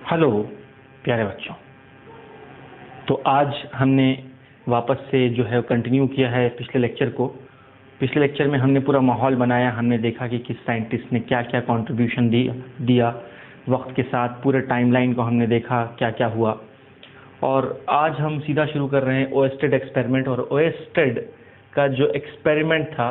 Hello प्यारे बच्चों। तो आज हमने वापस से जो है कंटिन्यू किया है पिछले लेक्चर को। पिछले लेक्चर में हमने पूरा माहौल बनाया, हमने देखा कि किस साइंटिस्ट ने क्या क्या कंट्रीब्यूशन दिया वक्त के साथ, पूरे टाइमलाइन को हमने देखा क्या क्या हुआ। और आज हम सीधा शुरू कर रहे हैं ओएस्टेड एक्सपेरिमेंट। और ओएस्टेड का जो एक्सपेरिमेंट था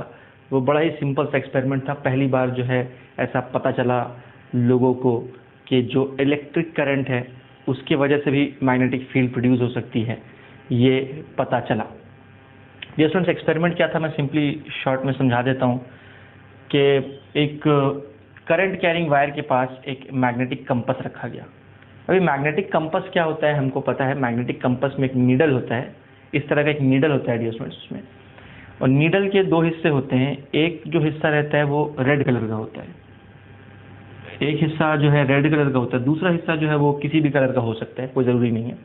वो बड़ा ही सिंपल सा एक्सपेरिमेंट था। पहली बार जो है ऐसा पता चला लोगों को कि जो इलेक्ट्रिक करंट है उसके वजह से भी मैग्नेटिक फील्ड प्रोड्यूस हो सकती है, ये पता चला। डियर स्टूडेंट्स, एक्सपेरिमेंट क्या था मैं सिंपली शॉर्ट में समझा देता हूँ कि एक करंट कैरिंग वायर के पास एक मैग्नेटिक कंपस रखा गया। अभी मैग्नेटिक कंपस क्या होता है हमको पता है। मैग्नेटिक कंपस में एक नीडल होता है, इस तरह का एक नीडल होता है डियर स्टूडेंट्स उसमें। और नीडल के दो हिस्से होते हैं, एक जो हिस्सा रहता है वो रेड कलर का होता है, एक हिस्सा जो है रेड कलर का होता है, दूसरा हिस्सा जो है वो किसी भी कलर का हो सकता है, कोई ज़रूरी नहीं है।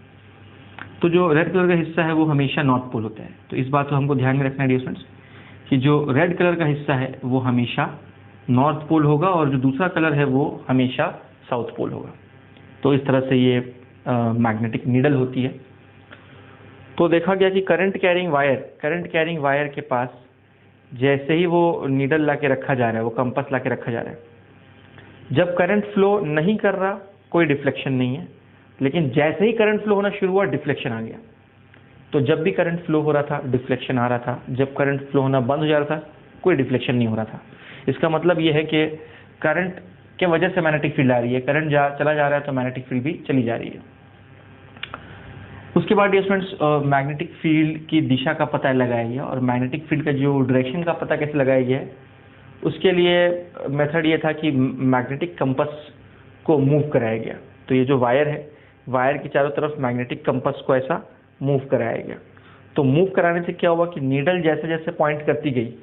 तो जो रेड कलर का हिस्सा है वो हमेशा नॉर्थ पोल होता है। तो इस बात को हमको ध्यान में रखना है डियर स्टूडेंट्स कि जो रेड कलर का हिस्सा है वो हमेशा नॉर्थ पोल होगा और जो दूसरा कलर है वो हमेशा साउथ पोल होगा। तो इस तरह से ये मैग्नेटिक नीडल होती है। तो देखा गया कि करंट कैरिंग वायर के पास जैसे ही वो नीडल ला के रखा जा रहा है, वो कंपस ला के रखा जा रहा है, जब करंट फ्लो नहीं कर रहा कोई डिफ्लेक्शन नहीं है, लेकिन जैसे ही करंट फ्लो होना शुरू हुआ डिफ्लेक्शन आ गया। तो जब भी करंट फ्लो हो रहा था डिफ्लेक्शन आ रहा था, जब करंट फ्लो होना बंद हो जा रहा था कोई डिफ्लेक्शन नहीं हो रहा था। इसका मतलब ये है कि करंट के वजह से मैग्नेटिक फील्ड आ रही है, करंट चला जा रहा है तो मैग्नेटिक फील्ड भी चली जा रही है। उसके बाद डियर स्टूडेंट्स मैग्नेटिक फील्ड की दिशा का पता लगाया गया और मैग्नेटिक फील्ड का जो डायरेक्शन का पता कैसे लगाया गया है उसके लिए मेथड ये था कि मैग्नेटिक कंपस को मूव कराया गया। तो ये जो वायर है, वायर की चारों तरफ मैग्नेटिक कंपस को ऐसा मूव कराया गया। तो मूव कराने से क्या हुआ कि नीडल जैसे जैसे पॉइंट करती गई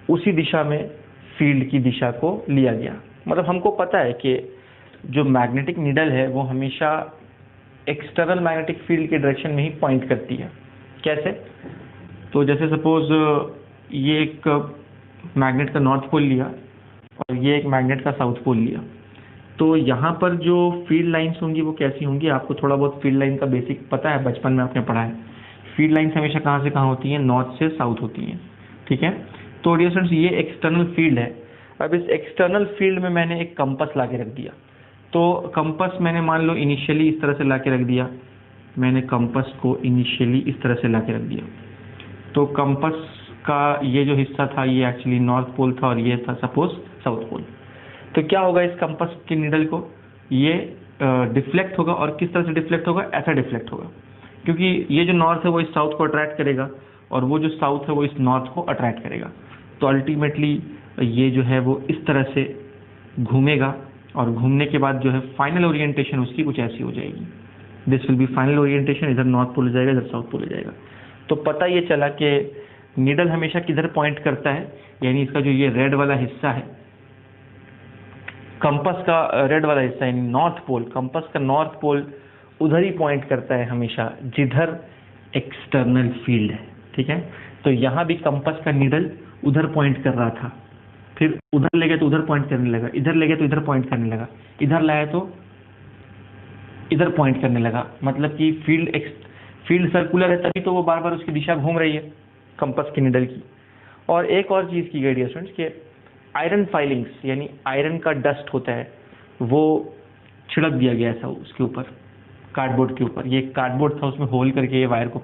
उसी दिशा में फील्ड की दिशा को लिया गया। मतलब हमको पता है कि जो मैग्नेटिक नीडल है वो हमेशा एक्सटर्नल मैग्नेटिक फील्ड के डायरेक्शन में ही पॉइंट करती है। कैसे? तो जैसे सपोज ये एक मैग्नेट का नॉर्थ पोल लिया और ये एक मैग्नेट का साउथ पोल लिया, तो यहाँ पर जो फील्ड लाइंस होंगी वो कैसी होंगी? आपको थोड़ा बहुत फील्ड लाइन का बेसिक पता है, बचपन में आपने पढ़ा है। फील्ड लाइंस हमेशा कहाँ से कहाँ होती हैं? नॉर्थ से साउथ होती हैं, ठीक है। तो डियर स्टूडेंट्स ये एक्सटर्नल फील्ड है। अब इस एक्सटर्नल फील्ड में मैंने एक कंपस ला के रख दिया। तो कंपस मैंने मान लो इनिशियली इस तरह से ला के रख दिया, मैंने कंपस को इनिशियली इस तरह से ला के रख दिया। तो कंपस का ये जो हिस्सा था ये एक्चुअली नॉर्थ पोल था और ये था सपोज साउथ पोल। तो क्या होगा इस कंपस की नीडल को? ये डिफ्लेक्ट होगा। और किस तरह से डिफ्लेक्ट होगा? ऐसा डिफ्लेक्ट होगा, क्योंकि ये जो नॉर्थ है वो इस साउथ को अट्रैक्ट करेगा और वो जो साउथ है वो इस नॉर्थ को अट्रैक्ट करेगा। तो अल्टीमेटली ये जो है वो इस तरह से घूमेगा और घूमने के बाद जो है फाइनल ओरिएंटेशन उसकी कुछ ऐसी हो जाएगी। This will be final orientation, इधर नॉर्थ पोल हो जाएगा, इधर साउथ पोल हो जाएगा। तो पता ये चला कि नीडल हमेशा किधर पॉइंट करता है, यानी इसका जो ये रेड वाला हिस्सा है कंपस का, रेड वाला हिस्सा यानी नॉर्थ पोल, कंपस का नॉर्थ पोल उधर ही पॉइंट करता है हमेशा जिधर एक्सटर्नल फील्ड है, ठीक है। तो यहाँ भी कंपस का नीडल उधर पॉइंट कर रहा था, फिर उधर ले गया तो उधर पॉइंट करने लगा, इधर ले गया तो इधर पॉइंट करने लगा, इधर लाया तो इधर पॉइंट करने लगा। मतलब कि फील्ड सर्कुलर है तभी तो वो बार बार उसकी दिशा घूम रही है कंपस की नीडल की। और एक और चीज़ की गई डियर स्टूडेंट्स कि आयरन फाइलिंग्स यानी आयरन का डस्ट होता है वो छिड़क दिया गया था उसके ऊपर, कार्डबोर्ड के ऊपर। ये कार्डबोर्ड था, उसमें होल करके ये वायर को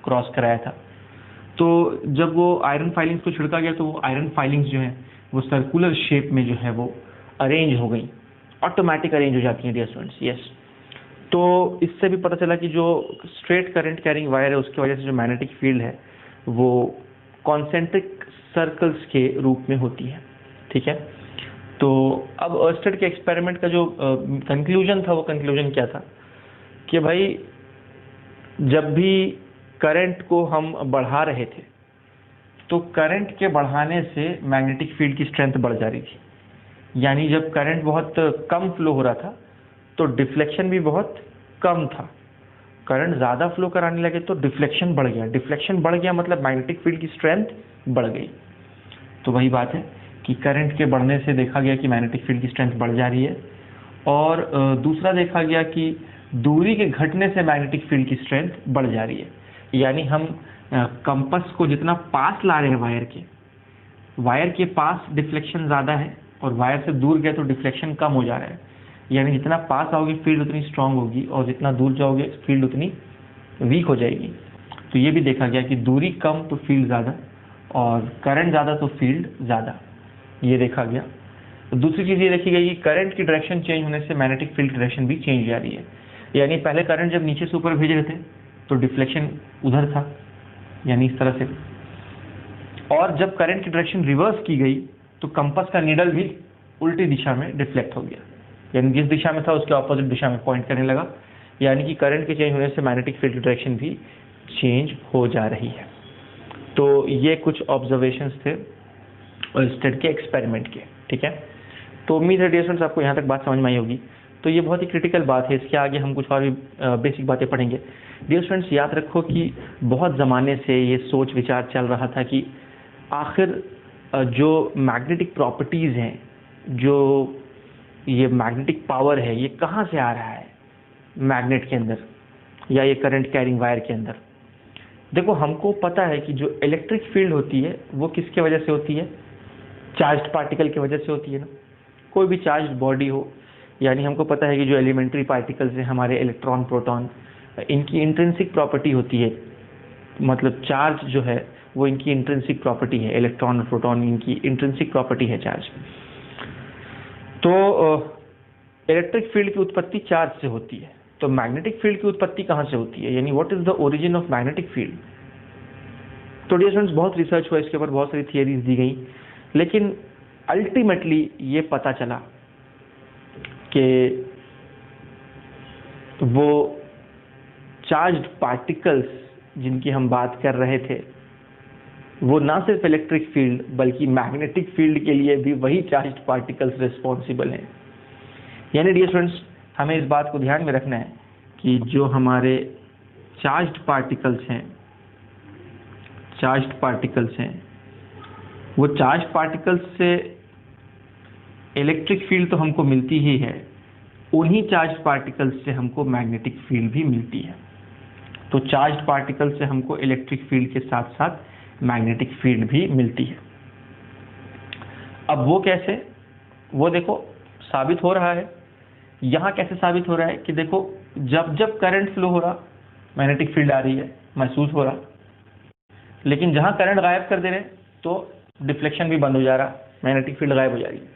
क्रॉस कराया था। तो जब वो आयरन फाइलिंग्स को छिड़का गया तो वो आयरन फाइलिंग्स जो है वो सर्कुलर शेप में जो है वो अरेंज हो गई, ऑटोमेटिक अरेंज हो जाती हैं डियर स्टूडेंट्स। यस, तो इससे भी पता चला कि जो स्ट्रेट करंट कैरिंग वायर है उसकी वजह से जो मैग्नेटिक फील्ड है वो कॉन्सेंट्रिक सर्कल्स के रूप में होती है, ठीक है। तो अब ओएस्टेड के एक्सपेरिमेंट का जो कंक्लूजन था वो कंक्लूजन क्या था कि भाई जब भी करंट को हम बढ़ा रहे थे तो करंट के बढ़ाने से मैग्नेटिक फील्ड की स्ट्रेंथ बढ़ जा रही थी। यानी जब करंट बहुत कम फ्लो हो रहा था तो डिफ्लेक्शन भी बहुत कम था। करंट ज़्यादा फ्लो कराने लगे तो डिफ्लेक्शन बढ़ गया, डिफ्लेक्शन बढ़ गया मतलब मैग्नेटिक फील्ड की स्ट्रेंथ बढ़ गई। तो वही बात है कि करंट के बढ़ने से देखा गया कि मैग्नेटिक फील्ड की स्ट्रेंथ बढ़ जा रही है और दूसरा देखा गया कि दूरी के घटने से मैग्नेटिक फील्ड की स्ट्रेंथ बढ़ जा रही है। यानी हम कंपास को जितना पास ला रहे हैं वायर के पास डिफ्लेक्शन ज़्यादा है और वायर से दूर गए तो डिफ्लेक्शन कम हो जा रहा है। यानी जितना पास आओगे फील्ड उतनी स्ट्रांग होगी और जितना दूर जाओगे फील्ड उतनी वीक हो जाएगी। तो ये भी देखा गया कि दूरी कम तो फील्ड ज़्यादा और करंट ज़्यादा तो फील्ड ज़्यादा, ये देखा गया। तो दूसरी चीज़ ये देखी गई कि करंट की डायरेक्शन चेंज होने से मैग्नेटिक फील्ड की डायरेक्शन भी चेंज हो जा रही है। यानी पहले करंट जब नीचे से ऊपर भेज रहे थे तो डिफ्लेक्शन उधर था, यानी इस तरह से, और जब करंट की डायरेक्शन रिवर्स की गई तो कंपास का नीडल भी उल्टी दिशा में डिफ्लेक्ट हो गया, यानी जिस दिशा में था उसके ऑपोजिट दिशा में पॉइंट करने लगा। यानी कि करंट के चेंज होने से मैग्नेटिक फील्ड की डायरेक्शन भी चेंज हो जा रही है। तो ये कुछ ऑब्जर्वेशंस थे ओयरस्टेड के एक्सपेरिमेंट के, ठीक है। तो उम्मीद है डियर स्टूडेंट्स आपको यहाँ तक बात समझ में आई होगी। तो ये बहुत ही क्रिटिकल बात है, इसके आगे हम कुछ और भी बेसिक बातें पढ़ेंगे। डियर स्टूडेंट्स याद रखो कि बहुत ज़माने से ये सोच विचार चल रहा था कि आखिर जो मैग्नेटिक प्रॉपर्टीज़ हैं, जो ये मैग्नेटिक पावर है, ये कहाँ से आ रहा है मैग्नेट के अंदर या ये करंट कैरिंग वायर के अंदर। देखो हमको पता है कि जो इलेक्ट्रिक फील्ड होती है वो किसके वजह से होती है, चार्ज्ड पार्टिकल की वजह से होती है ना। कोई भी चार्ज्ड बॉडी हो, यानी हमको पता है कि जो एलिमेंट्री पार्टिकल्स हैं हमारे इलेक्ट्रॉन प्रोटॉन, इनकी इंट्रिंसिक प्रॉपर्टी होती है, मतलब चार्ज जो है वो इनकी इंट्रिंसिक प्रॉपर्टी है, इलेक्ट्रॉन और प्रोटॉन इनकी इंट्रिंसिक प्रॉपर्टी है चार्ज। तो इलेक्ट्रिक फील्ड की उत्पत्ति चार्ज से होती है। तो मैग्नेटिक फील्ड की उत्पत्ति कहाँ से होती है, यानी what is the origin of magnetic field. तो डियर स्टूडेंट्स बहुत रिसर्च हुआ इसके ऊपर, बहुत सारी थियरीज दी गई, लेकिन अल्टीमेटली ये पता चला कि वो चार्ज्ड पार्टिकल्स जिनकी हम बात कर रहे थे वो ना सिर्फ इलेक्ट्रिक फील्ड बल्कि मैग्नेटिक फील्ड के लिए भी वही चार्ज्ड पार्टिकल्स रिस्पॉन्सिबल हैं। यानी डियर स्टूडेंट्स हमें इस बात को ध्यान में रखना है कि जो हमारे चार्ज्ड पार्टिकल्स हैं वो चार्ज पार्टिकल्स से इलेक्ट्रिक फील्ड तो हमको मिलती ही है, उन्हीं चार्ज पार्टिकल्स से हमको मैग्नेटिक फील्ड भी मिलती है। तो चार्ज पार्टिकल से हमको इलेक्ट्रिक फील्ड के साथ साथ मैग्नेटिक फील्ड भी मिलती है। अब वो कैसे, वो देखो साबित हो रहा है। यहाँ कैसे साबित हो रहा है कि देखो जब जब करंट फ्लो हो रहा मैग्नेटिक फील्ड आ रही है, महसूस हो रहा, लेकिन जहाँ करंट गायब कर दे रहे तो डिफ्लेक्शन भी बंद हो जा रहा, मैग्नेटिक फील्ड गायब हो जा रही है।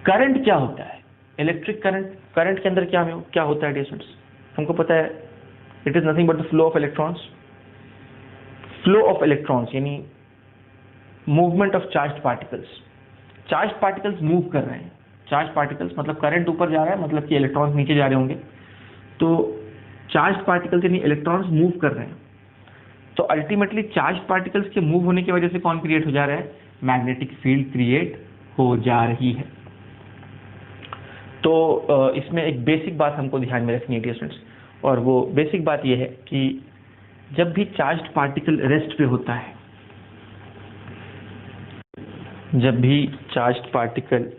करंट क्या होता है, इलेक्ट्रिक करंट के अंदर क्या होता है डियर स्टूडेंट्स, हमको पता है it is nothing but the flow of electrons, यानी movement of charged particles move कर रहे हैं। चार्ज पार्टिकल्स मतलब करंट ऊपर जा रहा है, मतलब कि इलेक्ट्रॉन्स नीचे जा रहे होंगे, तो चार्ज पार्टिकल्स यानी इलेक्ट्रॉन्स मूव कर रहे हैं। तो अल्टीमेटली चार्ज पार्टिकल्स के मूव होने की वजह से कौन क्रिएट हो जा रहा है, मैग्नेटिक फील्ड क्रिएट हो जा रही है। तो इसमें एक बेसिक बात हमको ध्यान में रखनी है डियर स्टूडेंट्स, और वो बेसिक बात यह है कि जब भी चार्ज्ड पार्टिकल रेस्ट पे होता है, जब भी चार्ज्ड पार्टिकल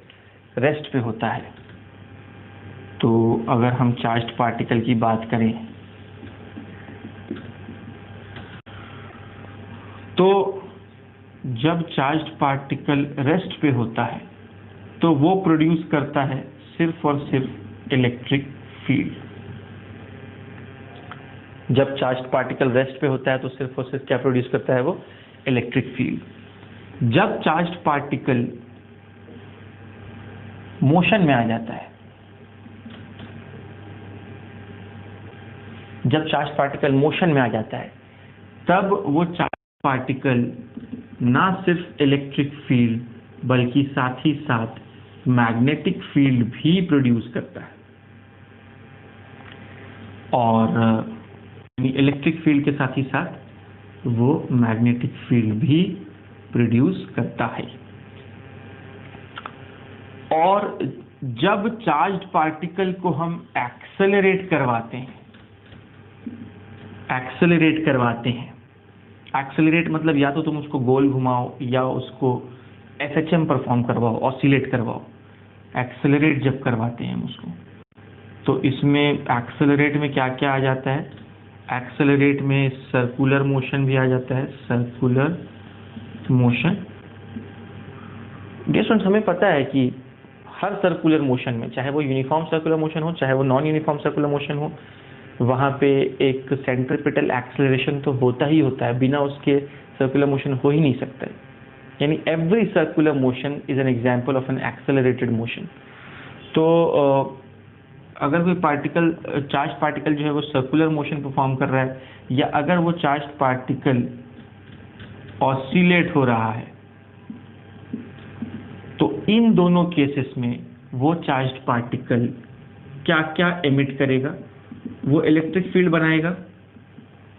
रेस्ट पे होता है, तो अगर हम चार्ज्ड पार्टिकल की बात करें तो जब चार्ज्ड पार्टिकल रेस्ट पे होता है तो वो प्रोड्यूस करता है सिर्फ और सिर्फ इलेक्ट्रिक फील्ड। जब चार्ज्ड पार्टिकल रेस्ट पे होता है तो सिर्फ और सिर्फ क्या प्रोड्यूस करता है, वो इलेक्ट्रिक फील्ड। जब चार्ज्ड पार्टिकल मोशन में आ जाता है, जब चार्ज पार्टिकल मोशन में आ जाता है तब वो चार्ज पार्टिकल ना सिर्फ इलेक्ट्रिक फील्ड बल्कि साथ ही साथ मैग्नेटिक फील्ड भी प्रोड्यूस करता है, और इलेक्ट्रिक फील्ड के साथ ही साथ वो मैग्नेटिक फील्ड भी प्रोड्यूस करता है। और जब चार्ज्ड पार्टिकल को हम एक्सेलरेट करवाते हैं, एक्सेलरेट मतलब या तो तुम उसको गोल घुमाओ या उसको एसएचएम परफॉर्म करवाओ, ऑसिलेट करवाओ। एक्सेलरेट जब करवाते हैं हम उसको, तो इसमें एक्सेलरेट में क्या क्या आ जाता है? एक्सेलरेट में सर्कुलर मोशन भी आ जाता है, सर्कुलर मोशन। डियर स्टूडेंट्स, हमें पता है कि हर सर्कुलर मोशन में, चाहे वो यूनिफॉर्म सर्कुलर मोशन हो चाहे वो नॉन यूनिफॉर्म सर्कुलर मोशन हो, वहाँ पे एक सेंट्रीपिटल एक्सेलरेशन तो होता ही होता है, बिना उसके सर्कुलर मोशन हो ही नहीं सकता है। यानी every circular motion is an example of N accelerated motion. तो अगर कोई पार्टिकल, चार्ज पार्टिकल जो है वो सर्कुलर मोशन परफॉर्म कर रहा है, या अगर वो चार्ज पार्टिकल ऑसिलेट हो रहा है, तो इन दोनों केसेस में वो चार्ज पार्टिकल क्या क्या एमिट करेगा? वो इलेक्ट्रिक फील्ड बनाएगा,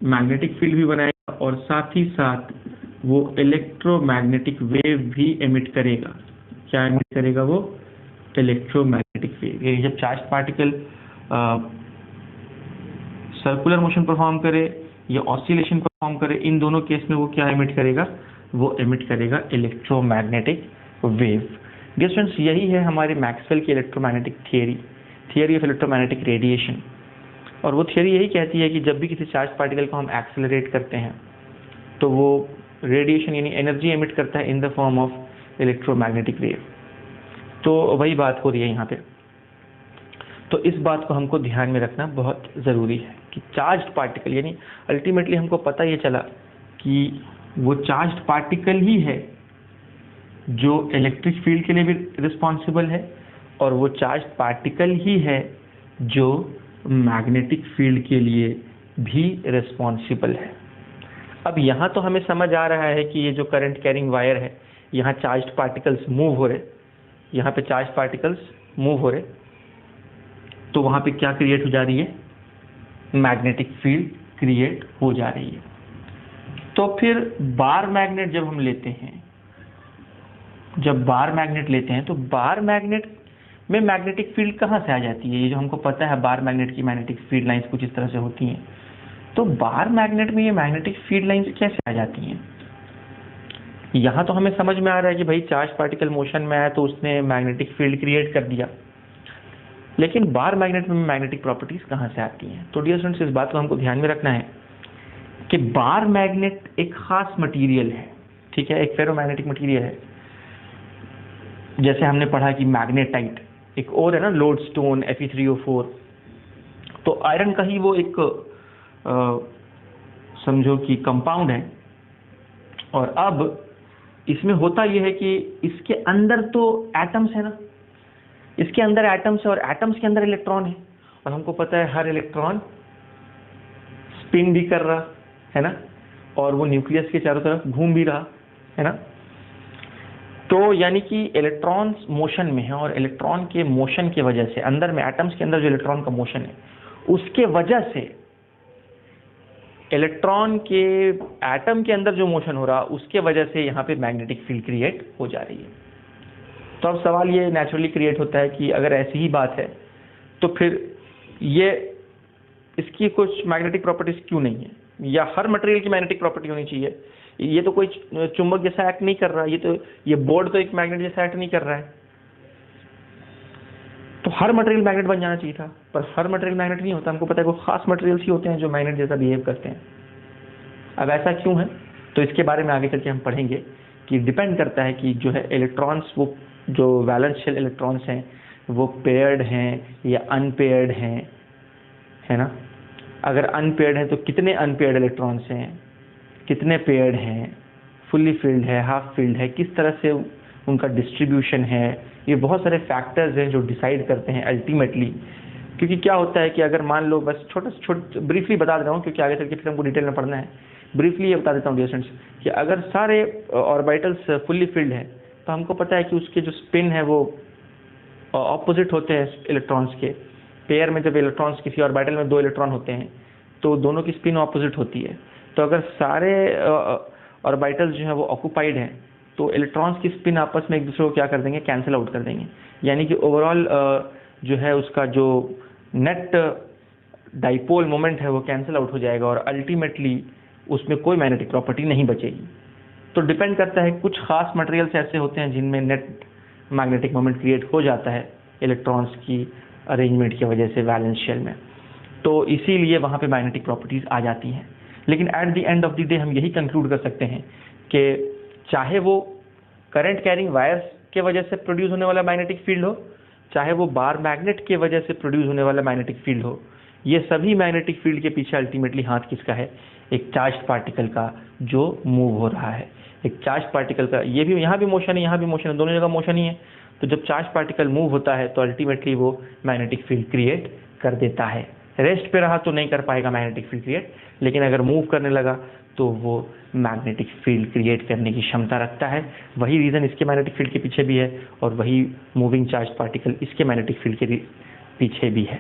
मैग्नेटिक फील्ड भी बनाएगा, और साथ ही साथ वो इलेक्ट्रोमैग्नेटिक वेव भी एमिट करेगा। क्या एमिट करेगा? वो इलेक्ट्रोमैग्नेटिक वेव। जब charge particle circular motion perform करे या ऑसिलेशन परफॉर्म करे, इन दोनों केस में वो क्या एमिट करेगा? वो एमिट करेगा इलेक्ट्रोमैग्नेटिक वेव। डियर स्टूडेंट्स, यही है हमारे मैक्सवेल की electromagnetic theory of electromagnetic radiation. और वो थियरी यही कहती है कि जब भी किसी चार्ज पार्टिकल को हम एक्सेलरेट करते हैं तो वो रेडिएशन यानी एनर्जी एमिट करता है in the form of electromagnetic wave. तो वही बात हो रही है यहाँ पे। तो इस बात को हमको ध्यान में रखना बहुत ज़रूरी है कि चार्ज्ड पार्टिकल, यानी अल्टीमेटली हमको पता ये चला कि वो चार्ज्ड पार्टिकल ही है जो इलेक्ट्रिक फील्ड के लिए भी रिस्पॉन्सिबल है, और वो चार्ज पार्टिकल ही है जो मैग्नेटिक फील्ड के लिए भी रिस्पॉन्सिबल है। अब यहाँ तो हमें समझ आ रहा है कि ये जो करंट कैरिंग वायर है, यहाँ चार्ज्ड पार्टिकल्स मूव हो रहे, यहाँ पे चार्ज पार्टिकल्स मूव हो रहे, तो वहाँ पे क्या क्रिएट हो जा रही है? मैग्नेटिक फील्ड क्रिएट हो जा रही है। तो फिर बार मैग्नेट जब हम लेते हैं, जब बार मैग्नेट लेते हैं तो बार मैग्नेट में मैग्नेटिक फील्ड कहाँ से आ जाती है? ये जो हमको पता है बार मैग्नेट की मैग्नेटिक फील्ड लाइंस कुछ इस तरह से होती हैं, तो बार मैग्नेट में ये मैग्नेटिक फील्ड लाइंस कैसे आ जाती हैं? यहाँ तो हमें समझ में आ रहा है कि भाई चार्ज पार्टिकल मोशन में आया तो उसने मैग्नेटिक फील्ड क्रिएट कर दिया, लेकिन बार मैग्नेट में मैग्नेटिक प्रॉपर्टीज कहाँ से आती हैं? तो डियर स्टूडेंट्स, इस बात को हमको ध्यान में रखना है कि बार मैग्नेट एक खास मटीरियल है, ठीक है, एक फेरोमैग्नेटिक मटीरियल है। जैसे हमने पढ़ा कि मैग्नेटाइट, एक और है ना लोडस्टोन Fe3O4, तो आयरन का ही वो एक समझो कि कंपाउंड है। और अब इसमें होता यह है कि इसके अंदर तो एटम्स है ना, इसके अंदर एटम्स है और एटम्स के अंदर इलेक्ट्रॉन है, और हमको पता है हर इलेक्ट्रॉन स्पिन भी कर रहा है ना, और वो न्यूक्लियस के चारों तरफ घूम भी रहा है ना। तो यानी कि इलेक्ट्रॉन्स मोशन में है, और इलेक्ट्रॉन के मोशन की वजह से अंदर में एटम्स के अंदर जो इलेक्ट्रॉन का मोशन है, उसके वजह से इलेक्ट्रॉन के एटम के अंदर जो मोशन हो रहा, उसके वजह से यहाँ पे मैग्नेटिक फील्ड क्रिएट हो जा रही है। तो अब सवाल ये नेचुरली क्रिएट होता है कि अगर ऐसी ही बात है तो फिर ये इसकी कुछ मैग्नेटिक प्रॉपर्टीज क्यों नहीं है, या हर मटेरियल की मैग्नेटिक प्रॉपर्टी होनी चाहिए? ये तो कोई चुंबक जैसा एक्ट नहीं कर रहा, ये बोर्ड तो एक मैग्नेट जैसा एक्ट नहीं कर रहा है, तो हर मटेरियल मैग्नेट बन जाना चाहिए था, पर हर मटेरियल मैग्नेट नहीं होता। हमको पता है वो खास मटेरियल्स ही होते हैं जो मैग्नेट जैसा बिहेव करते हैं। अब ऐसा क्यों है, तो इसके बारे में आगे चल के हम पढ़ेंगे कि डिपेंड करता है कि जो है इलेक्ट्रॉन्स, वो जो वैलेंस शेल इलेक्ट्रॉन्स हैं वो पेयर्ड हैं या अनपेयर्ड हैं, है ना। अगर अनपेयर्ड हैं तो कितने अनपेयर्ड इलेक्ट्रॉन्स हैं, कितने पेयर्ड हैं, फुल्ली फिल्ड है, हाफ फिल्ड है, किस तरह से उनका डिस्ट्रीब्यूशन है, ये बहुत सारे फैक्टर्स हैं जो डिसाइड करते हैं अल्टीमेटली। क्योंकि क्या होता है कि अगर मान लो, बस छोटा ब्रीफली बता दे रहा हूँ क्योंकि आगे चल के फिर हमको डिटेल में पढ़ना है, ब्रीफली ये बता देता हूँ डियर स्टूडेंट्स कि अगर सारे ऑर्बिटल्स फुल्ली फिल्ड है तो हमको पता है कि उसके जो स्पिन है वो ऑपोजिट होते हैं इलेक्ट्रॉन्स के। पेयर में जब इलेक्ट्रॉन्स, किसी ऑर्बिटल में 2 इलेक्ट्रॉन होते हैं तो दोनों की स्पिन ऑपोजिट होती है। तो अगर सारे ऑर्बिटल्स जो है वो ऑक्यूपाइड हैं तो इलेक्ट्रॉन्स की स्पिन आपस में एक दूसरे को क्या कर देंगे, कैंसिल आउट कर देंगे। यानी कि ओवरऑल जो है उसका जो नेट डाइपोल मोमेंट है वो कैंसिल आउट हो जाएगा, और अल्टीमेटली उसमें कोई मैग्नेटिक प्रॉपर्टी नहीं बचेगी। तो डिपेंड करता है, कुछ खास मटेरियल्स ऐसे होते हैं जिनमें नेट मैग्नेटिक मोमेंट क्रिएट हो जाता है इलेक्ट्रॉन्स की अरेंजमेंट की वजह से वैलेंस शेल में, तो इसीलिए वहाँ पे मैग्नेटिक प्रॉपर्टीज़ आ जाती हैं। लेकिन at the end of the day हम यही कंक्लूड कर सकते हैं कि चाहे वो करंट कैरिंग वायर्स के वजह से प्रोड्यूस होने वाला मैग्नेटिक फील्ड हो, चाहे वो बार मैग्नेट के वजह से प्रोड्यूस होने वाला मैग्नेटिक फील्ड हो, ये सभी मैग्नेटिक फील्ड के पीछे अल्टीमेटली हाथ किसका है? एक चार्ज पार्टिकल का जो मूव हो रहा है। एक चार्ज पार्टिकल का, ये भी यहाँ भी मोशन है, यहाँ भी मोशन है, दोनों जगह मोशन ही है। तो जब चार्ज पार्टिकल मूव होता है तो अल्टीमेटली वो मैग्नेटिक फील्ड क्रिएट कर देता है। रेस्ट पे रहा तो नहीं कर पाएगा मैग्नेटिक फील्ड क्रिएट, लेकिन अगर मूव करने लगा तो वो मैग्नेटिक फील्ड क्रिएट करने की क्षमता रखता है। वही रीज़न इसके मैग्नेटिक फील्ड के पीछे भी है और वही मूविंग चार्ज पार्टिकल इसके मैग्नेटिक फील्ड के पीछे भी है।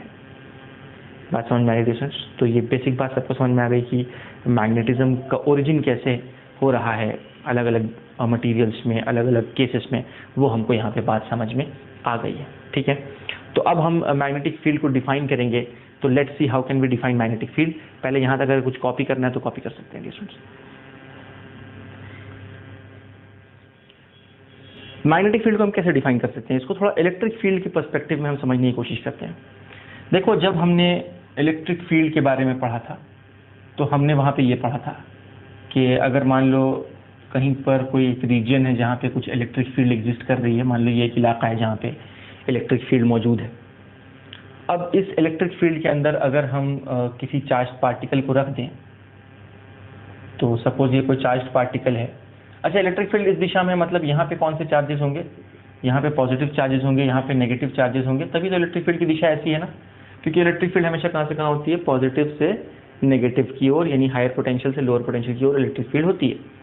बात समझ में आ रही है? तो ये बेसिक बात सबको समझ में आ गई कि मैग्नेटिज्म का ओरिजिन कैसे हो रहा है अलग अलग मटेरियल्स में, अलग अलग केसेस में, वो हमको यहाँ पे बात समझ में आ गई है। ठीक है, तो अब हम मैग्नेटिक फील्ड को डिफाइन करेंगे। तो let's see how can we define magnetic field. पहले यहाँ तक अगर कुछ कॉपी करना है तो कॉपी कर सकते हैं स्टूडेंट्स। मैग्नेटिक फील्ड को हम कैसे डिफाइन कर सकते हैं, इसको थोड़ा इलेक्ट्रिक फील्ड के पर्सपेक्टिव में हम समझने की कोशिश करते हैं। देखो, जब हमने इलेक्ट्रिक फील्ड के बारे में पढ़ा था तो हमने वहाँ पे ये पढ़ा था कि अगर मान लो कहीं पर कोई एक रीजन है जहाँ पे कुछ इलेक्ट्रिक फील्ड एग्जिस्ट कर रही है, मान लो ये एक इलाका है जहाँ पे इलेक्ट्रिक फील्ड मौजूद है। अब इस इलेक्ट्रिक फील्ड के अंदर अगर हम किसी चार्ज पार्टिकल को रख दें, तो सपोज ये कोई चार्ज पार्टिकल है। अच्छा, इलेक्ट्रिक फील्ड इस दिशा में, मतलब यहाँ पे कौन से चार्जेस होंगे? यहाँ पे पॉजिटिव चार्जेस होंगे, यहाँ पे नेगेटिव चार्जेस होंगे, तभी तो इलेक्ट्रिक फील्ड की दिशा ऐसी है ना, क्योंकि इलेक्ट्रिक फील्ड हमेशा कहाँ से कहाँ होती है? पॉजिटिव से नेगेटिव की ओर, यानी हायर पोटेंशियल से लोअर पोटेंशियल की ओर इलेक्ट्रिक फील्ड होती है।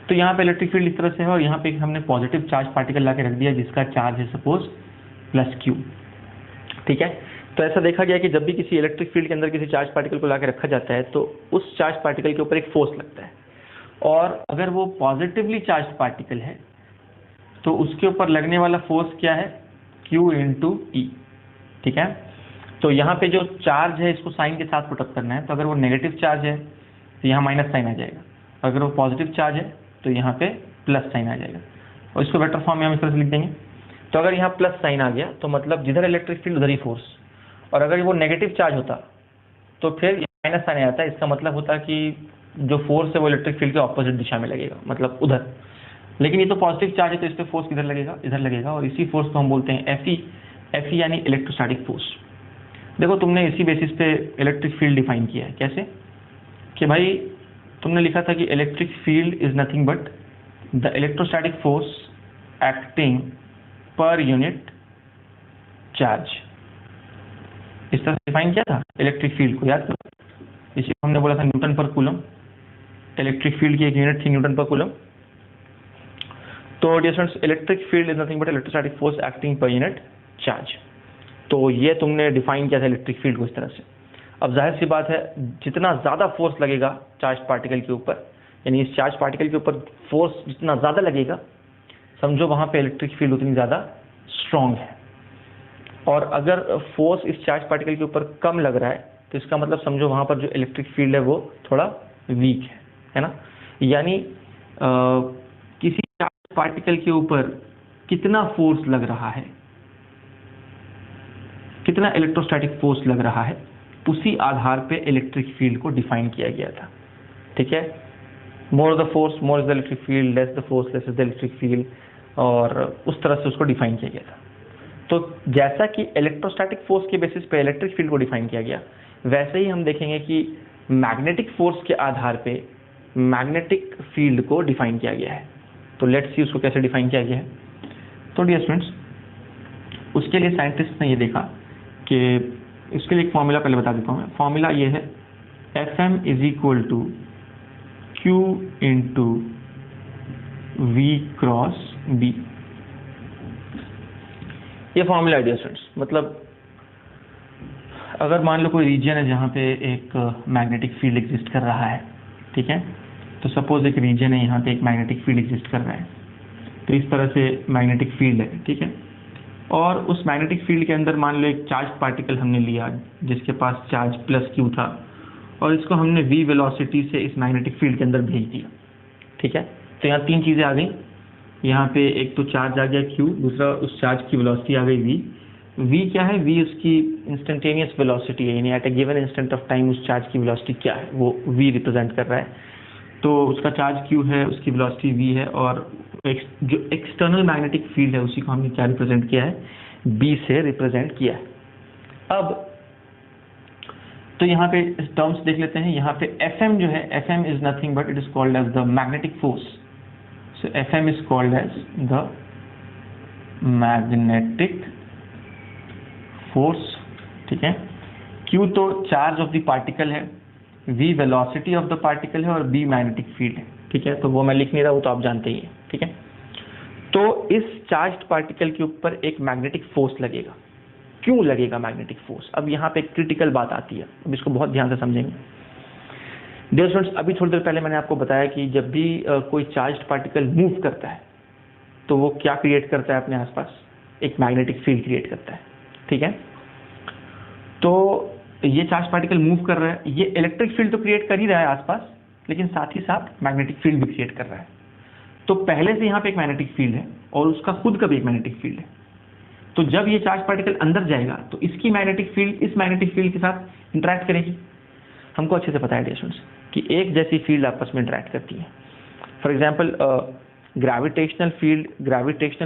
तो यहाँ पे इलेक्ट्रिक फील्ड इस तरह से है और यहाँ पे हमने पॉजिटिव चार्ज पार्टिकल ला के रख दिया जिसका चार्ज है सपोज +Q। ठीक है, तो ऐसा देखा गया कि जब भी किसी इलेक्ट्रिक फील्ड के अंदर किसी चार्ज पार्टिकल को ला के रखा जाता है तो उस चार्ज पार्टिकल के ऊपर एक फोर्स लगता है, और अगर वो पॉजिटिवली चार्ज पार्टिकल है तो उसके ऊपर लगने वाला फोर्स क्या है? Q × E। ठीक है, तो यहाँ पे जो चार्ज है इसको साइन के साथ पुटअप करना है। तो अगर वो नेगेटिव चार्ज है तो यहाँ माइनस साइन आ जाएगा, अगर वो पॉजिटिव चार्ज है तो यहाँ पे प्लस साइन आ जाएगा, और इसको वेक्टर फॉर्म में हम इस तरह से लिख देंगे। तो अगर यहाँ प्लस साइन आ गया तो मतलब जिधर इलेक्ट्रिक फील्ड उधर ही फोर्स, और अगर वो नेगेटिव चार्ज होता तो फिर माइनस साइन आ जाता है। इसका मतलब होता कि जो फोर्स है वो इलेक्ट्रिक फील्ड के ऑपोजिट दिशा में लगेगा, मतलब उधर। लेकिन ये तो पॉजिटिव चार्ज है तो इस पर फोर्स किधर लगेगा? इधर लगेगा, और इसी फोर्स को हम बोलते हैं एफ ई यानी इलेक्ट्रोस्टैटिक फोर्स। देखो, तुमने इसी बेसिस पे इलेक्ट्रिक फील्ड डिफाइन किया है। कैसे? कि भाई तुमने लिखा था कि electric field is nothing but the electrostatic force acting per unit charge. इस तरह से डिफाइन किया था इलेक्ट्रिक फील्ड को, याद करो। इसी को हमने बोला था न्यूटन पर कूलम। इलेक्ट्रिक फील्ड की एक यूनिट थी न्यूटन पर कूलम। तो dear students, electric field is nothing but electrostatic force acting per unit charge. तो ये तुमने डिफाइन किया था इलेक्ट्रिक फील्ड को इस तरह से। अब जाहिर सी बात है, जितना ज़्यादा फोर्स लगेगा चार्ज पार्टिकल के ऊपर, यानी इस चार्ज पार्टिकल के ऊपर फोर्स जितना ज़्यादा लगेगा, समझो वहाँ पे इलेक्ट्रिक फील्ड उतनी ज़्यादा स्ट्रॉन्ग है। और अगर फोर्स इस चार्ज पार्टिकल के ऊपर कम लग रहा है तो इसका मतलब समझो वहाँ पर जो इलेक्ट्रिक फील्ड है वो थोड़ा वीक है ना। यानी किसी चार्ज पार्टिकल के ऊपर कितना फोर्स लग रहा है, कितना इलेक्ट्रोस्टैटिक फोर्स लग रहा है, उसी आधार पे इलेक्ट्रिक फील्ड को डिफाइन किया गया था। ठीक है, more the force more is the electric field, less the force less is the electric field, और उस तरह से उसको डिफाइन किया गया था। तो जैसा कि इलेक्ट्रोस्टैटिक फोर्स के बेसिस पे इलेक्ट्रिक फील्ड को डिफाइन किया गया, वैसे ही हम देखेंगे कि मैग्नेटिक फोर्स के आधार पे मैग्नेटिक फील्ड को डिफाइन किया गया है। तो लेट्स सी उसको कैसे डिफाइन किया गया है। तो डियर स्टूडेंट्स, उसके लिए साइंटिस्ट ने ये देखा कि इसके लिए एक फॉर्मूला पहले बता देता हूँ मैं। फॉर्मूला ये है Fm = Q × V × B। ये फॉर्मूला है डियर स्टूडेंट्स। मतलब अगर मान लो कोई रीजन है जहाँ पे एक मैग्नेटिक फील्ड एग्जिस्ट कर रहा है, ठीक है, तो सपोज एक रीजन है यहाँ पे एक मैग्नेटिक फील्ड एग्जिस्ट कर रहा है, तो इस तरह से मैग्नेटिक फील्ड है, ठीक है। और उस मैग्नेटिक फील्ड के अंदर मान लो एक चार्ज पार्टिकल हमने लिया जिसके पास चार्ज +Q था, और इसको हमने v वेलोसिटी से इस मैग्नेटिक फील्ड के अंदर भेज दिया, ठीक है। तो यहाँ तीन चीज़ें आ गई, यहाँ पे एक तो चार्ज आ गया q, दूसरा उस चार्ज की वेलोसिटी आ गई v। v क्या है? v उसकी इंस्टेंटेनियस वेलोसिटी है, यानी at a given instant of time उस चार्ज की वेलोसिटी क्या है, वो v रिप्रेजेंट कर रहा है। तो उसका चार्ज q है, उसकी वेलोसिटी v है, और जो एक्सटर्नल मैग्नेटिक फील्ड है उसी को हमने क्या रिप्रेजेंट किया है? b से रिप्रेजेंट किया है। अब तो यहाँ पे टर्म्स देख लेते हैं। यहाँ पे Fm जो है, Fm is nothing but it is called as the magnetic force. So Fm is called as the magnetic force, ठीक है। Q तो चार्ज ऑफ द पार्टिकल है, V velocity of the particle है, और B मैग्नेटिक फील्ड है, ठीक है। तो वो मैं लिख नहीं रहा, वो तो आप जानते ही हैं, ठीक है। तो इस चार्ज्ड पार्टिकल के ऊपर एक मैग्नेटिक फोर्स लगेगा। क्यों लगेगा मैग्नेटिक फोर्स? अब यहाँ पे एक क्रिटिकल बात आती है, अब इसको बहुत ध्यान से समझेंगे। डियर स्टूडेंट्स, अभी थोड़ी देर पहले मैंने आपको बताया कि जब भी कोई चार्ज्ड पार्टिकल मूव करता है तो वो क्या क्रिएट करता है अपने आसपास? एक मैग्नेटिक फील्ड क्रिएट करता है, ठीक है। तो ये चार्ज पार्टिकल मूव कर रहा है, ये इलेक्ट्रिक फील्ड तो क्रिएट कर ही रहा है आसपास, लेकिन साथ ही साथ मैग्नेटिक फील्ड भी क्रिएट कर रहा है। तो पहले से यहाँ पे एक मैग्नेटिक फील्ड है और उसका खुद का भी एक मैग्नेटिक फील्ड है। तो जब ये चार्ज पार्टिकल अंदर जाएगा तो इसकी मैग्नेटिक फील्ड इस मैग्नेटिक फील्ड के साथ इंटरेक्ट करेगी। हमको अच्छे से पता है डियर स्टूडेंट्स कि एक जैसी फील्ड आपस में इंटरेक्ट करती है। फॉर एग्जांपल ग्रेविटेशनल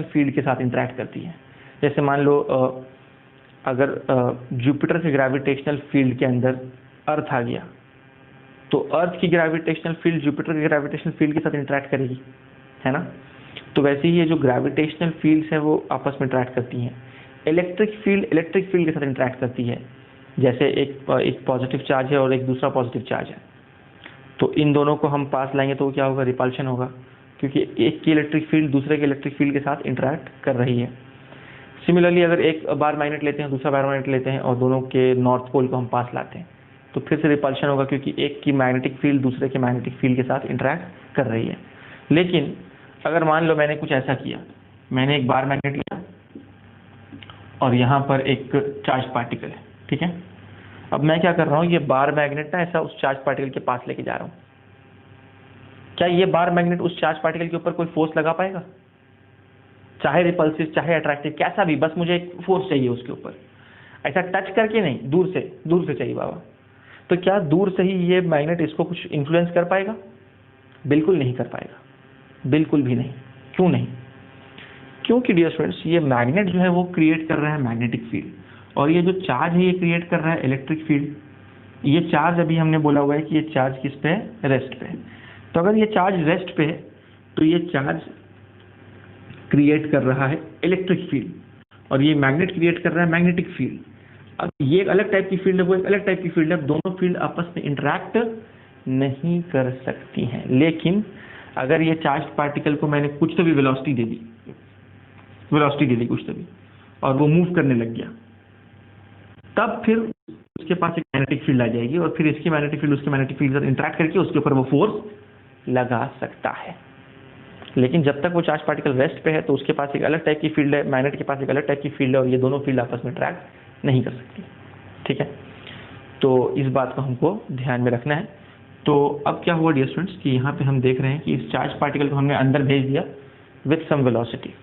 फील्ड के साथ इंटरेक्ट करती है। जैसे मान लो अगर जुपिटर के ग्रेविटेशनल फील्ड के अंदर अर्थ आ गया तो अर्थ की ग्रेविटेशनल फील्ड जुपिटर के ग्रेविटेशनल फील्ड के साथ इंटरेक्ट करेगी, है ना। तो वैसे ही ये जो ग्रेविटेशनल फील्ड्स हैं वो आपस में इंटरेक्ट करती हैं। इलेक्ट्रिक फील्ड के साथ इंटरेक्ट करती है। जैसे एक पॉजिटिव चार्ज है और एक दूसरा पॉजिटिव चार्ज है, तो इन दोनों को हम पास लाएंगे तो क्या होगा? रिपल्शन होगा, क्योंकि एक की इलेक्ट्रिक फील्ड दूसरे के इलेक्ट्रिक फील्ड के साथ इंटरेक्ट कर रही है। सिमिलरली अगर एक बार मैग्नेट लेते हैं, दूसरा बार मैग्नेट लेते हैं और दोनों के नॉर्थ पोल को हम पास लाते हैं तो फिर से रिपल्शन होगा, क्योंकि एक की मैग्नेटिक फील्ड दूसरे के मैग्नेटिक फील्ड के साथ इंटरेक्ट कर रही है। लेकिन अगर मान लो मैंने कुछ ऐसा किया, मैंने एक बार मैग्नेट लिया और यहाँ पर एक चार्ज पार्टिकल है, ठीक है। अब मैं क्या कर रहा हूँ, ये बार मैग्नेट ना ऐसा उस चार्ज पार्टिकल के पास लेके जा रहा हूँ। क्या ये बार मैग्नेट उस चार्ज पार्टिकल के ऊपर कोई फोर्स लगा पाएगा? चाहे रिपल्सिव चाहे अट्रैक्टिव, कैसा भी, बस मुझे एक फोर्स चाहिए उसके ऊपर। ऐसा टच करके नहीं, दूर से चाहिए बाबा। तो क्या दूर से ही ये मैग्नेट इसको कुछ इन्फ्लुएंस कर पाएगा? बिल्कुल नहीं कर पाएगा, बिल्कुल भी नहीं। क्यों नहीं? क्योंकि डियर स्टूडेंट्स ये मैग्नेट जो है वो क्रिएट कर रहा है मैग्नेटिक फील्ड, और ये जो चार्ज है ये क्रिएट कर रहा है इलेक्ट्रिक फील्ड। ये चार्ज अभी हमने बोला हुआ है कि ये चार्ज किस पे है? रेस्ट पे है। तो अगर ये चार्ज रेस्ट पे है तो ये चार्ज क्रिएट कर रहा है इलेक्ट्रिक फील्ड, और ये मैग्नेट क्रिएट कर रहा है मैग्नेटिक फील्ड। अब ये एक अलग टाइप की फील्ड है, वो एक अलग टाइप की फील्ड है। दोनों फील्ड आपस में इंटरैक्ट नहीं कर सकती हैं। लेकिन अगर ये चार्ज पार्टिकल को मैंने कुछ तो भी वेलोसिटी दे दी कुछ तो भी, और वो मूव करने लग गया, तब फिर उसके पास एक मैग्नेटिक फील्ड आ जाएगी, और फिर इसकी मैग्नेटिक फील्ड उसके मैग्नेटिक फील्ड के साथ इंटरैक्ट करके उसके ऊपर वो फोर्स लगा सकता है। लेकिन जब तक वो चार्ज पार्टिकल रेस्ट पे है तो उसके पास एक अलग टाइप की फील्ड है, मैग्नेट के पास एक अलग टाइप की फील्ड है, और ये दोनों फील्ड आपस में इंटरैक्ट नहीं कर सकती, ठीक है। तो इस बात को हमको ध्यान में रखना है। तो अब क्या हुआ डियर स्टूडेंट्स कि यहाँ पे हम देख रहे हैं कि इस चार्ज पार्टिकल को हमने अंदर भेज दिया विथ सम वेलोसिटी।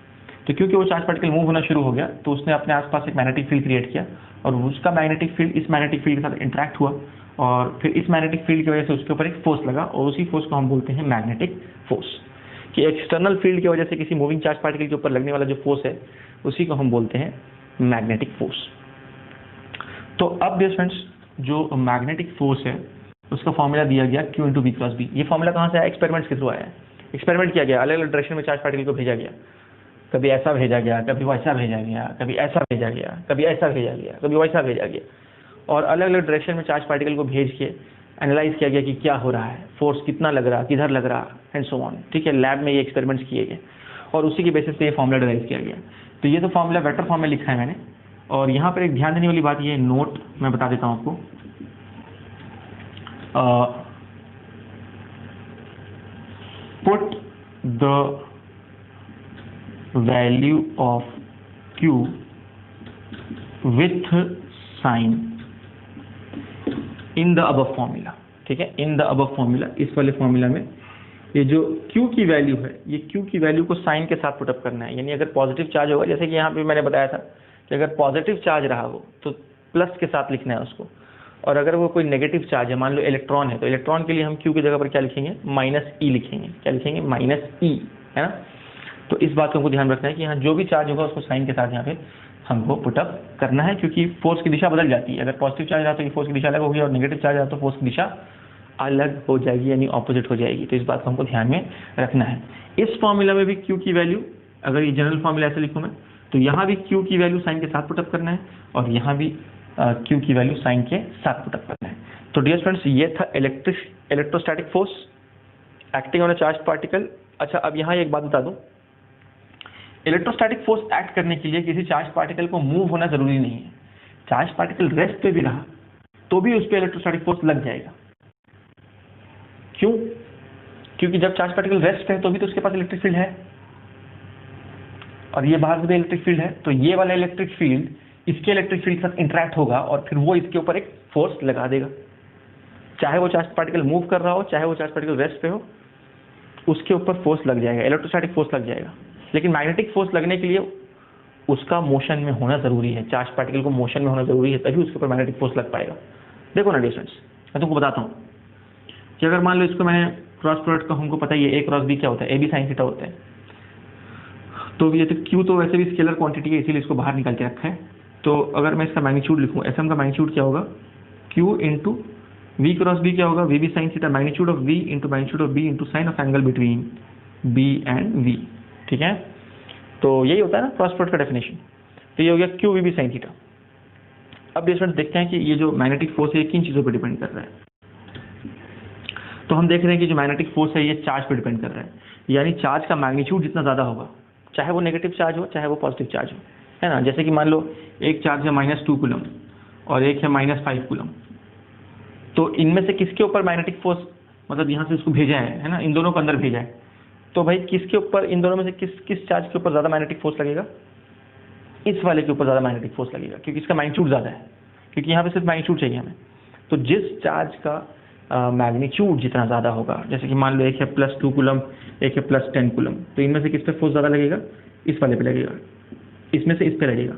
तो क्योंकि वो चार्ज पार्टिकल मूव होना शुरू हो गया तो उसने अपने आसपास एक मैग्नेटिक फील्ड क्रिएट किया, और उसका मैग्नेटिक फील्ड इस मैग्नेटिक फील्ड के साथ इंटरैक्ट हुआ, और फिर इस मैग्नेटिक फील्ड की वजह से उसके ऊपर एक फोर्स लगा, और उसी फोर्स को हम बोलते हैं मैग्नेटिक फोर्स। कि एक्सटर्नल फील्ड की वजह से किसी मूविंग चार्ज पार्टिकल के ऊपर लगने वाला जो फोर्स है उसी को हम बोलते हैं मैग्नेटिक फोर्स। तो अब डियर फ्रेंड्स जो मैग्नेटिक फोर्स है उसका फॉर्मूला दिया गया Q × V × B। ये फॉर्मूला कहाँ से आया? एक्सपेरिमेंट्स के थ्रू आया है। एक्सपेरिमेंट किया गया, अलग अलग डायरेक्शन में चार्ज पार्टिकल को भेजा गया, कभी ऐसा भेजा गया, कभी वैसा भेजा गया, कभी ऐसा भेजा गया, कभी ऐसा भेजा गया, कभी वैसा भेजा गया, और अलग अलग डायरेक्शन में चार्ज पार्टिकल को भेज के एनालाइज किया गया कि क्या हो रहा है, फोर्स कितना लग रहा, किधर लग रहा, एंड सो ऑन, ठीक है। लैब में ये एक्सपेरिमेंट्स किए गए और उसी के बेसिस पे ये फॉर्मूला डिराइव किया गया। तो ये तो फॉर्मूला वेक्टर फॉर्म में लिखा है मैंने, और यहाँ पर एक ध्यान देने वाली बात, ये नोट मैं बता देता हूँ आपको। Put the value of Q with sign in the above formula, ठीक है। इन द अबव फॉर्मूला, इस वाले फॉर्मूला में ये जो Q की वैल्यू है, ये Q की वैल्यू को साइन के साथ पुटअप करना है। यानी अगर पॉजिटिव चार्ज होगा, जैसे कि यहाँ पे मैंने बताया था कि अगर पॉजिटिव चार्ज रहा हो तो प्लस के साथ लिखना है उसको, और अगर वो कोई नेगेटिव चार्ज है, मान लो इलेक्ट्रॉन है, तो इलेक्ट्रॉन के लिए हम Q की जगह पर क्या लिखेंगे, -E लिखेंगे। क्या लिखेंगे, -E, है ना। तो इस बात को हमको ध्यान रखना है कि यहाँ जो भी चार्ज होगा उसको साइन के साथ यहाँ पे हमको पुटअप करना है, क्योंकि फोर्स की दिशा बदल जाती है। अगर पॉजिटिव चार्ज रहा तो फोर्स की दिशा अलग होगी, और नेगेटिव चार्ज रहा तो फोर्स की दिशा अलग हो जाएगी, यानी ऑपोजिट हो जाएगी। तो इस बात को हमको ध्यान में रखना है। इस फॉर्मूला में भी Q की वैल्यू, अगर ये जनरल फॉर्मूला ऐसे लिखूँ मैं, तो यहाँ भी Q की वैल्यू साइन के साथ पुटअप करना है, और यहाँ भी Q की वैल्यू साइन के साथ पुटअप करना है। तो डियर स्टूडेंट्स, ये था electrostatic force acting on a charge particle. अच्छा, अब यहाँ एक बात बता दूँ, इलेक्ट्रोस्टैटिक फोर्स एक्ट करने के लिए किसी चार्ज पार्टिकल को मूव होना जरूरी नहीं है। चार्ज पार्टिकल रेस्ट पे भी रहा तो भी उस पर इलेक्ट्रोस्टैटिक फोर्स लग जाएगा। क्यों? क्योंकि जब चार्ज पार्टिकल रेस्ट है तो भी तो उसके पास इलेक्ट्रिक फील्ड है, और ये बाहर से भी इलेक्ट्रिक फील्ड है, तो ये वाला इलेक्ट्रिक फील्ड इसके इलेक्ट्रिक फील्ड के साथ इंटरेक्ट होगा, और फिर वो इसके ऊपर एक फोर्स लगा देगा। चाहे वो चार्ज पार्टिकल मूव कर रहा हो, चाहे वो चार्ज पार्टिकल रेस्ट पे हो, उसके ऊपर फोर्स लग जाएगा, इलेक्ट्रोस्टैटिक फोर्स लग जाएगा। लेकिन मैग्नेटिक फोर्स लगने के लिए उसका मोशन में होना जरूरी है, चार्ज पार्टिकल को मोशन में होना जरूरी है, तभी उसके ऊपर मैग्नेटिक फोर्स लग पाएगा। देखो ना डिस्टेंस, मैं तुमको बताता हूँ कि अगर मान लो इसको मैंने क्रॉस प्रोडक्ट का, हमको पता ही है A क्रॉस B क्या होता है, AB साइन थीटा होता है। तो ये तो Q तो वैसे भी स्केलर क्वांटिटी है, इसीलिए इसको बाहर निकाल के रखा है। तो अगर मैं इसका मैग्नीट्यूड लिखूँ, FM का मैग्नीट्यूड क्या होगा, Q into V cross B क्या होगा, VB sine theta, magnitude of V into magnitude of B into sine of angle between B and V। ठीक है, तो यही होता है ना क्रॉस प्रोडक्ट का डेफिनेशन। तो ये हो गया Q VB साइन थीटा। अब स्टूडेंट देखते हैं कि ये जो मैग्नेटिक फोर्स है ये किन चीज़ों पर डिपेंड कर रहा है। तो हम देख रहे हैं कि जो मैग्नेटिक फोर्स है ये चार्ज पर डिपेंड कर रहा है, यानी चार्ज का मैग्नीट्यूड जितना ज़्यादा होगा, चाहे वो नेगेटिव चार्ज हो चाहे वो पॉजिटिव चार्ज हो, है ना। जैसे कि मान लो एक चार्ज है -2 कूलम और एक है -5 कूलम, तो इनमें से किसके ऊपर मैग्नेटिक फोर्स, मतलब यहाँ से इसको भेजा है ना, इन दोनों को अंदर भेजा है, तो भाई किसके ऊपर, इन दोनों में से किस चार्ज के ऊपर ज़्यादा मैग्नेटिक फोर्स लगेगा, इस वाले के ऊपर ज़्यादा मैग्नेटिक फोर्स लगेगा, क्योंकि इसका मैग्नीट्यूड ज़्यादा है, क्योंकि यहाँ पे सिर्फ मैग्नीट्यूड चाहिए हमें। तो जिस चार्ज का मैग्नीट्यूड जितना ज़्यादा होगा, जैसे कि मान लो एक है +2 कूलम, एक है +10 कूलम, तो इनमें से किस पे फोर्स ज़्यादा लगेगा, इस वाले पे लगेगा, इसमें से इस पे लगेगा।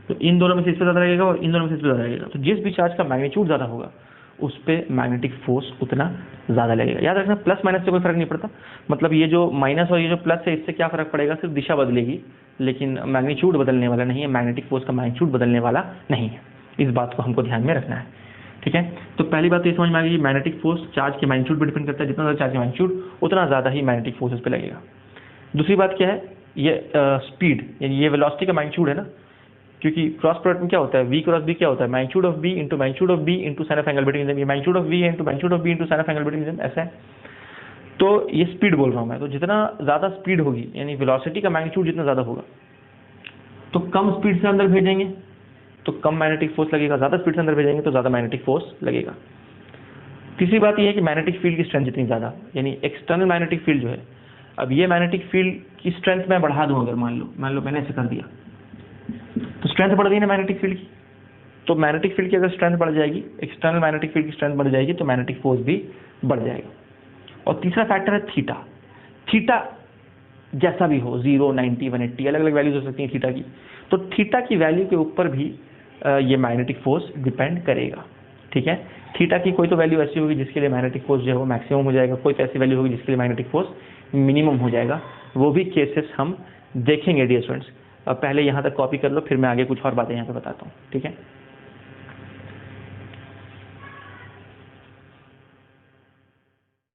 तो इन दोनों में से इस पे ज़्यादा लगेगा और इन दोनों में से इस पे ज़्यादा लगेगा। तो जिस भी चार्ज का मैग्नीट्यूड ज़्यादा होगा उस पर मैग्नेटिक फोर्स उतना ज़्यादा लगेगा। याद रखना, प्लस माइनस से कोई फर्क नहीं पड़ता, मतलब ये जो माइनस और ये जो प्लस है इससे क्या फ़र्क पड़ेगा, सिर्फ दिशा बदलेगी, लेकिन मैग्नीट्यूड बदलने वाला नहीं है, मैग्नेटिक फोर्स का मैग्नीट्यूड बदलने वाला नहीं है। इस बात को हमको ध्यान में रखना है। ठीक है, तो पहली बात तो ये समझ में आ गई, मैग्नेटिक फोर्स चार्ज के मैग्नीट्यूड पर डिपेंड करता है, जितना ज़्यादा चार्ज का मैग्नीट्यूड उतना ज़्यादा ही मैग्नेटिक फोर्स उस पर लगेगा। दूसरी बात क्या है, ये स्पीड, यानी ये वेलोसिटी का मैग्नीट्यूड है ना, क्योंकि क्रॉस प्रोडक्ट में क्या होता है, V क्रॉस B क्या होता है, magnitude of B into magnitude of B into sine of angle between them, ये मैग्नीट्यूड ऑफ V है into magnitude of B into sine of angle between them, ऐसा है। तो ये स्पीड बोल रहा हूँ मैं, तो जितना ज़्यादा स्पीड होगी, यानी वेलोसिटी का मैग्नीट्यूड जितना ज़्यादा होगा, तो कम स्पीड से अंदर भेजेंगे तो कम मैग्नेटिक फोर्स लगेगा, ज़्यादा स्पीड से अंदर भेजेंगे तो ज़्यादा मैग्नेटिक फोर्स लगेगा। तीसरी बात यह है कि मैग्नेटिक फील्ड की स्ट्रेंथ जितनी ज़्यादा, यानी एक्सटर्नल मैग्नेटिक फील्ड जो है, अब ये मैग्नेटिक फील्ड की स्ट्रेंथ मैं बढ़ा दूँ, अगर मान लो मैंने ऐसे कर दिया, तो स्ट्रेंथ बढ़ गई ना मैग्नेटिक फील्ड की। तो मैग्नेटिक फील्ड की अगर स्ट्रेंथ बढ़ जाएगी, एक्सटर्नल मैग्नेटिक फील्ड की स्ट्रेंथ बढ़ जाएगी, तो मैग्नेटिक फोर्स भी बढ़ जाएगा। और तीसरा फैक्टर है थीटा। थीटा जैसा भी हो, 0, 90, 180, अलग अलग वैल्यूज हो सकती हैं थीटा की। तो थीटा की वैल्यू के ऊपर भी ये मैग्नेटिक फोर्स डिपेंड करेगा। ठीक है, थीटा की कोई तो वैल्यू ऐसी होगी जिसके लिए मैग्नेटिक फोर्स जो है वो मैक्सिमम हो जाएगा, कोई तो ऐसी वैल्यू होगी जिसके लिए मैग्नेटिक फोर्स मिनिमम हो जाएगा। वो भी केसेस हम देखेंगे डियर स्टूडेंट्स। अब पहले यहाँ तक कॉपी कर लो, फिर मैं आगे कुछ और बातें यहाँ पे बताता हूँ। ठीक है।